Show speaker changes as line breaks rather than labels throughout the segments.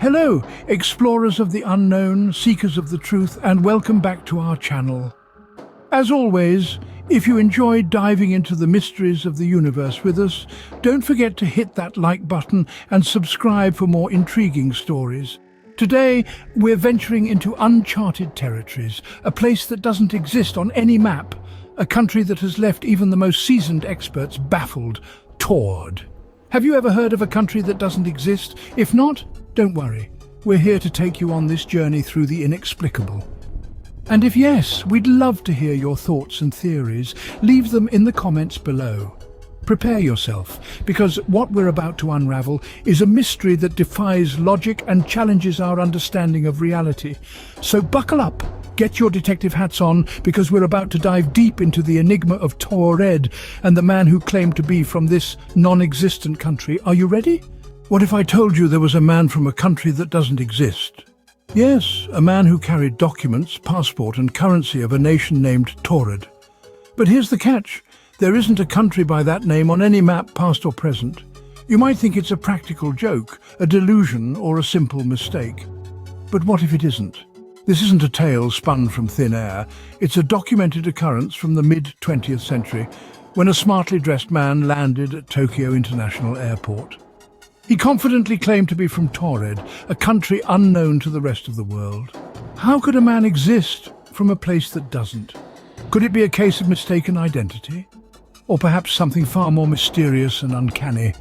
Hello, explorers of the unknown, seekers of the truth, and welcome back to our channel. As always, if you enjoyed diving into the mysteries of the universe with us, don't forget to hit that like button and subscribe for more intriguing stories. Today, we're venturing into uncharted territories, a place that doesn't exist on any map, a country that has left even the most seasoned experts baffled, Taured. Have you ever heard of a country that doesn't exist? If not, don't worry. We're here to take you on this journey through the inexplicable. And if yes, we'd love to hear your thoughts and theories. Leave them in the comments below. Prepare yourself, because what we're about to unravel is a mystery that defies logic and challenges our understanding of reality. So buckle up, get your detective hats on, because we're about to dive deep into the enigma of Taured and the man who claimed to be from this non-existent country. Are you ready? What if I told you there was a man from a country that doesn't exist? Yes, a man who carried documents, passport and currency of a nation named Taured. But here's the catch. There isn't a country by that name on any map, past or present. You might think it's a practical joke, a delusion or a simple mistake. But what if it isn't? This isn't a tale spun from thin air. It's a documented occurrence from the mid-20th century when a smartly dressed man landed at Tokyo International Airport. He confidently claimed to be from Taured, a country unknown to the rest of the world. How could a man exist from a place that doesn't? Could it be a case of mistaken identity? Or perhaps something far more mysterious and uncanny?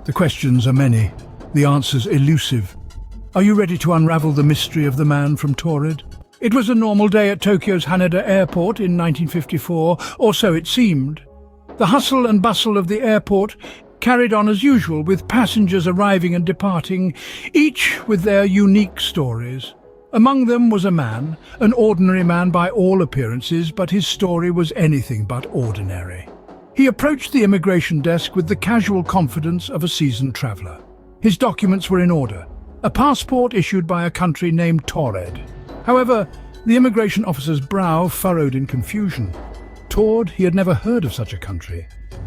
The questions are many, the answers elusive. Are you ready to unravel the mystery of the man from Taured? It was a normal day at Tokyo's Haneda Airport in 1954, or so it seemed. The hustle and bustle of the airport carried on as usual, with passengers arriving and departing, each with their unique stories. Among them was a man, an ordinary man by all appearances, but his story was anything but ordinary. He approached the immigration desk with the casual confidence of a seasoned traveller. His documents were in order, a passport issued by a country named Taured. However, the immigration officer's brow furrowed in confusion. Taured, he had never heard of such a country.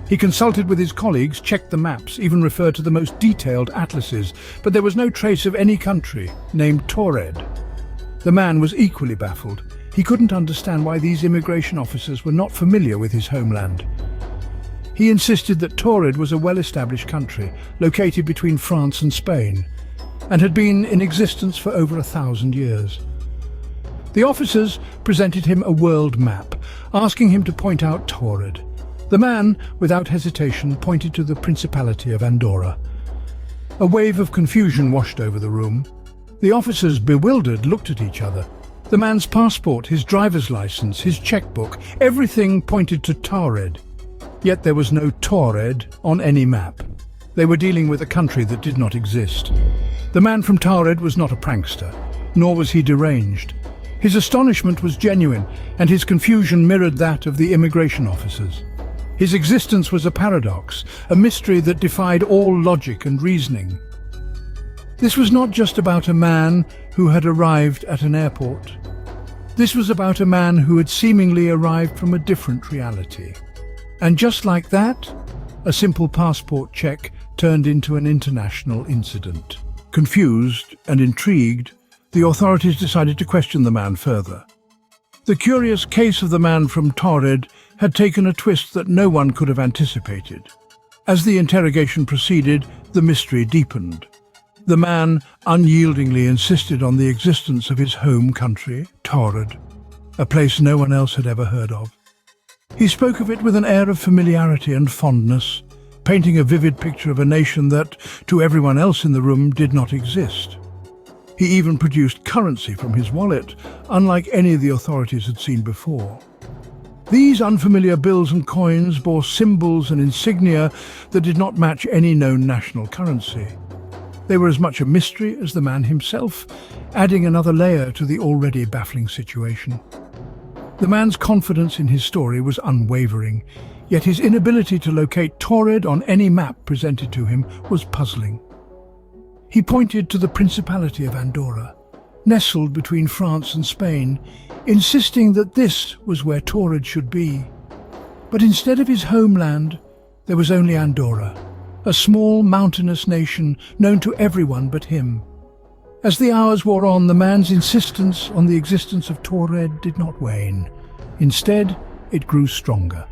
He consulted with his colleagues, checked the maps, even referred to the most detailed atlases, but there was no trace of any country named Taured. The man was equally baffled. He couldn't understand why these immigration officers were not familiar with his homeland. He insisted that Taured was a well-established country, located between France and Spain, and had been in existence for over 1,000 years. The officers presented him a world map, asking him to point out Taured. The man, without hesitation, pointed to the Principality of Andorra. A wave of confusion washed over the room. The officers, bewildered, looked at each other. The man's passport, his driver's license, his checkbook, everything pointed to Taured. Yet there was no Taured on any map. They were dealing with a country that did not exist. The man from Taured was not a prankster, nor was he deranged. His astonishment was genuine, and his confusion mirrored that of the immigration officers. His existence was a paradox, a mystery that defied all logic and reasoning. This was not just about a man who had arrived at an airport. This was about a man who had seemingly arrived from a different reality. And just like that, a simple passport check turned into an international incident. Confused and intrigued, the authorities decided to question the man further. The curious case of the man from Taured had taken a twist that no one could have anticipated. As the interrogation proceeded, the mystery deepened. The man unyieldingly insisted on the existence of his home country, Taured, a place no one else had ever heard of. He spoke of it with an air of familiarity and fondness, painting a vivid picture of a nation that, to everyone else in the room, did not exist. He even produced currency from his wallet, unlike any the authorities had seen before. These unfamiliar bills and coins bore symbols and insignia that did not match any known national currency. They were as much a mystery as the man himself, adding another layer to the already baffling situation. The man's confidence in his story was unwavering, yet his inability to locate Taured on any map presented to him was puzzling. He pointed to the Principality of Andorra, nestled between France and Spain, insisting that this was where Taured should be. But instead of his homeland, there was only Andorra, a small mountainous nation known to everyone but him. As the hours wore on, the man's insistence on the existence of Taured did not wane. Instead, it grew stronger.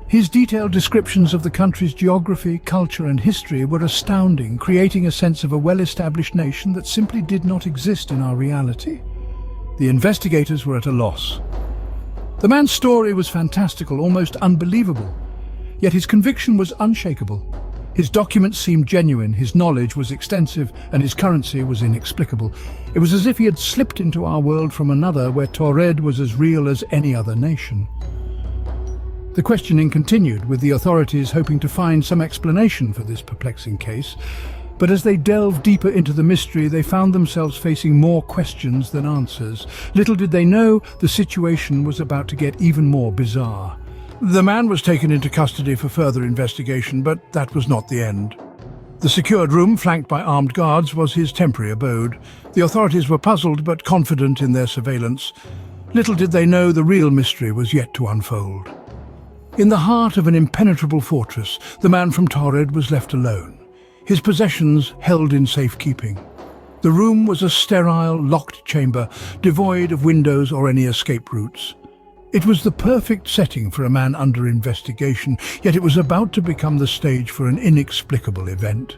His detailed descriptions of the country's geography, culture and history were astounding, creating a sense of a well-established nation that simply did not exist in our reality. The investigators were at a loss. The man's story was fantastical, almost unbelievable, yet his conviction was unshakable. His documents seemed genuine, his knowledge was extensive, and his currency was inexplicable. It was as if he had slipped into our world from another, where Taured was as real as any other nation. The questioning continued, with the authorities hoping to find some explanation for this perplexing case. But as they delved deeper into the mystery, they found themselves facing more questions than answers. Little did they know, the situation was about to get even more bizarre. The man was taken into custody for further investigation, but that was not the end. The secured room, flanked by armed guards, was his temporary abode. The authorities were puzzled but confident in their surveillance. Little did they know the real mystery was yet to unfold. In the heart of an impenetrable fortress, the man from Taured was left alone, his possessions held in safekeeping. The room was a sterile, locked chamber, devoid of windows or any escape routes. It was the perfect setting for a man under investigation, yet it was about to become the stage for an inexplicable event.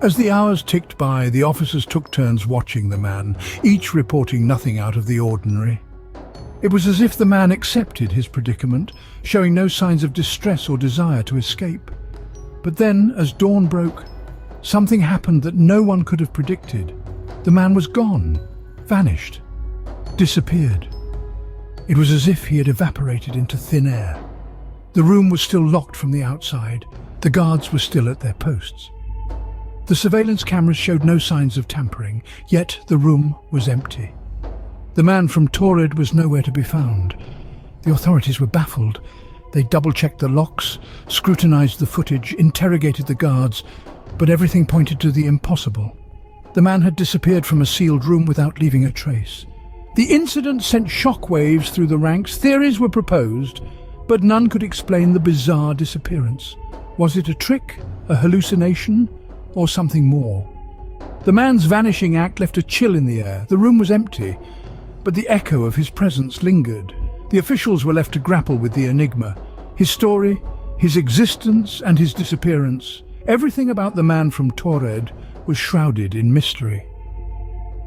As the hours ticked by, the officers took turns watching the man, each reporting nothing out of the ordinary. It was as if the man accepted his predicament, showing no signs of distress or desire to escape. But then, as dawn broke, something happened that no one could have predicted. The man was gone, vanished, disappeared. It was as if he had evaporated into thin air. The room was still locked from the outside. The guards were still at their posts. The surveillance cameras showed no signs of tampering, yet the room was empty. The man from Taured was nowhere to be found. The authorities were baffled. They double-checked the locks, scrutinized the footage, interrogated the guards, but everything pointed to the impossible. The man had disappeared from a sealed room without leaving a trace. The incident sent shockwaves through the ranks. Theories were proposed, but none could explain the bizarre disappearance. Was it a trick, a hallucination, or something more? The man's vanishing act left a chill in the air. The room was empty, but the echo of his presence lingered. The officials were left to grapple with the enigma. His story, his existence and his disappearance. Everything about the man from Taured was shrouded in mystery.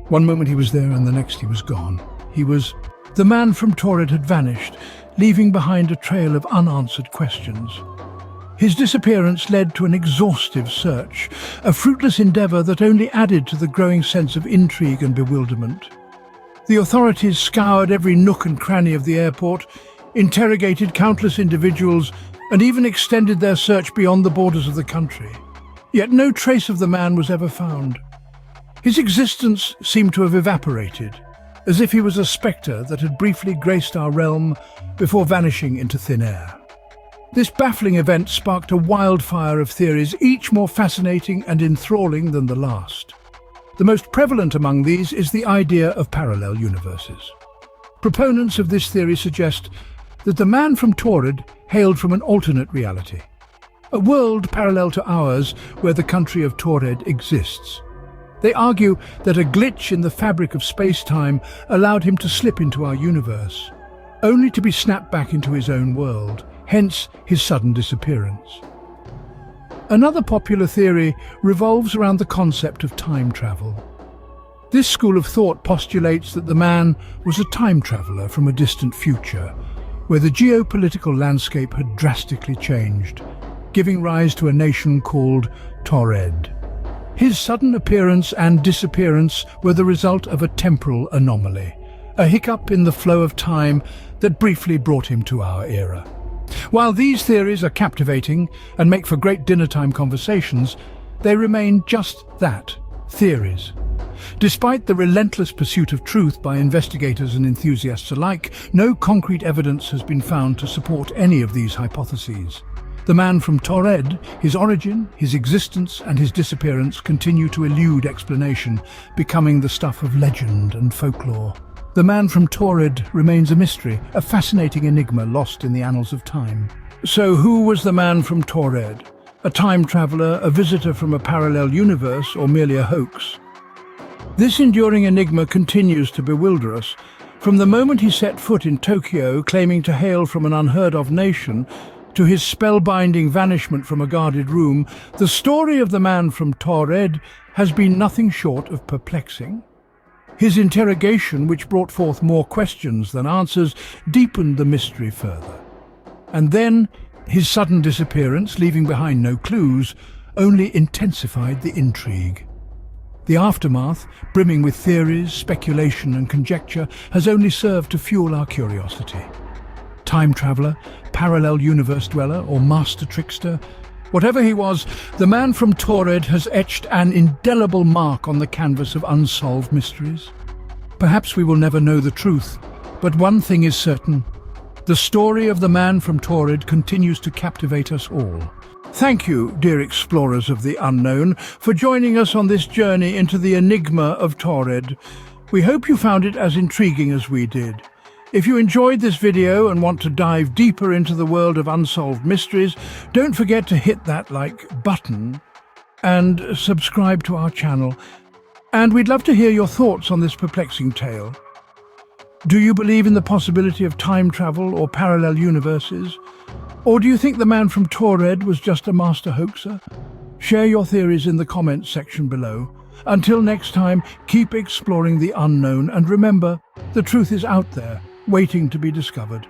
One moment he was there and the next he was gone. The man from Taured had vanished, leaving behind a trail of unanswered questions. His disappearance led to an exhaustive search, a fruitless endeavor that only added to the growing sense of intrigue and bewilderment. The authorities scoured every nook and cranny of the airport, interrogated countless individuals, and even extended their search beyond the borders of the country. Yet no trace of the man was ever found. His existence seemed to have evaporated, as if he was a spectre that had briefly graced our realm before vanishing into thin air. This baffling event sparked a wildfire of theories, each more fascinating and enthralling than the last. The most prevalent among these is the idea of parallel universes. Proponents of this theory suggest that the man from Taured hailed from an alternate reality, a world parallel to ours where the country of Taured exists. They argue that a glitch in the fabric of space-time allowed him to slip into our universe, only to be snapped back into his own world, hence his sudden disappearance. Another popular theory revolves around the concept of time travel. This school of thought postulates that the man was a time traveler from a distant future, where the geopolitical landscape had drastically changed, giving rise to a nation called Taured. His sudden appearance and disappearance were the result of a temporal anomaly, a hiccup in the flow of time that briefly brought him to our era. While these theories are captivating and make for great dinner-time conversations, they remain just that, theories. Despite the relentless pursuit of truth by investigators and enthusiasts alike, no concrete evidence has been found to support any of these hypotheses. The man from Taured, his origin, his existence and his disappearance continue to elude explanation, becoming the stuff of legend and folklore. The man from Taured remains a mystery, a fascinating enigma lost in the annals of time. So who was the man from Taured? A time traveler, a visitor from a parallel universe, or merely a hoax? This enduring enigma continues to bewilder us. From the moment he set foot in Tokyo, claiming to hail from an unheard-of nation, to his spellbinding vanishment from a guarded room, the story of the man from Taured has been nothing short of perplexing. His interrogation, which brought forth more questions than answers, deepened the mystery further. And then, his sudden disappearance, leaving behind no clues, only intensified the intrigue. The aftermath, brimming with theories, speculation and conjecture, has only served to fuel our curiosity. Time traveller, parallel universe dweller or master trickster, whatever he was, the man from Taured has etched an indelible mark on the canvas of unsolved mysteries. Perhaps we will never know the truth, but one thing is certain: the story of the man from Taured continues to captivate us all. Thank you, dear explorers of the unknown, for joining us on this journey into the enigma of Taured. We hope you found it as intriguing as we did. If you enjoyed this video and want to dive deeper into the world of unsolved mysteries, don't forget to hit that like button and subscribe to our channel. And we'd love to hear your thoughts on this perplexing tale. Do you believe in the possibility of time travel or parallel universes? Or do you think the man from Taured was just a master hoaxer? Share your theories in the comments section below. Until next time, keep exploring the unknown, and remember, the truth is out there, waiting to be discovered.